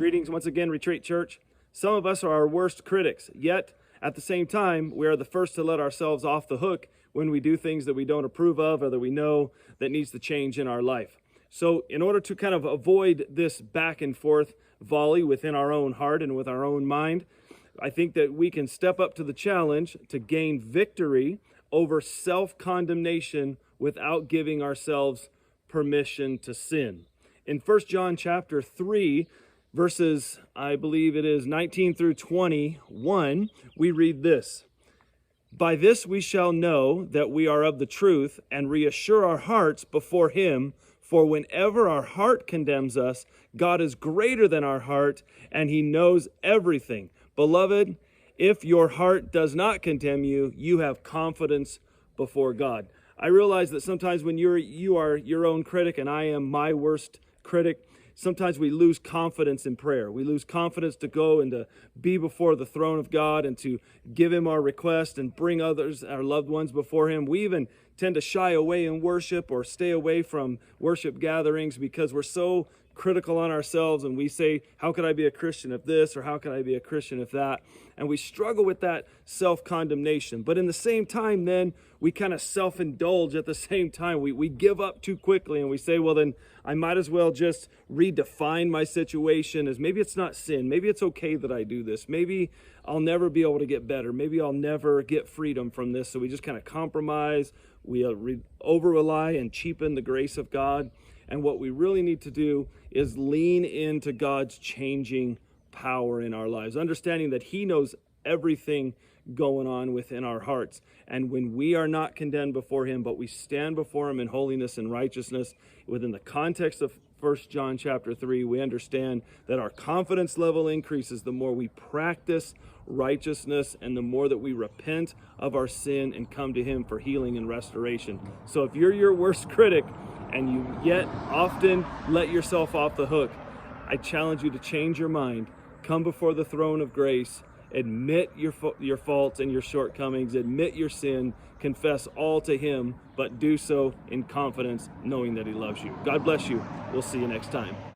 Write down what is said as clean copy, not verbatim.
Greetings once again, Retreat Church. Some of us are our worst critics, yet at the same time, we are the first to let ourselves off the hook when we do things that we don't approve of or that we know that needs to change in our life. So in order to kind of avoid this back and forth volley within our own heart and with our own mind, I think that we can step up to the challenge to gain victory over self-condemnation without giving ourselves permission to sin. In 1 John chapter 3, verses, I believe it is 19 through 21, we read this. By this we shall know that we are of the truth and reassure our hearts before him. For whenever our heart condemns us, God is greater than our heart and he knows everything. Beloved, if your heart does not condemn you, you have confidence before God. I realize that sometimes when you are your own critic and I am my worst critic, sometimes we lose confidence in prayer. We lose confidence to go and to be before the throne of God and to give him our request and bring others, our loved ones, before him. We even tend to shy away in worship or stay away from worship gatherings because we're so critical on ourselves and we say, how could I be a Christian if this, or how could I be a Christian if that? And we struggle with that self-condemnation. But in the same time, then we kind of self-indulge at the same time. We give up too quickly and we say, well, then I might as well just redefine my situation as maybe it's not sin. Maybe it's okay that I do this. Maybe I'll never be able to get better. Maybe I'll never get freedom from this. So we just kind of compromise. We over-rely and cheapen the grace of God. And what we really need to do is lean into God's changing power in our lives, understanding that he knows everything going on within our hearts. And when we are not condemned before him, but we stand before him in holiness and righteousness, within the context of 1 John chapter 3, we understand that our confidence level increases the more we practice righteousness and the more that we repent of our sin and come to him for healing and restoration. So if you're your worst critic and you yet often let yourself off the hook, I challenge you to change your mind, come before the throne of grace, admit your faults and your shortcomings, admit your sin, confess all to him, but do so in confidence, knowing that he loves you. God bless you. We'll see you next time.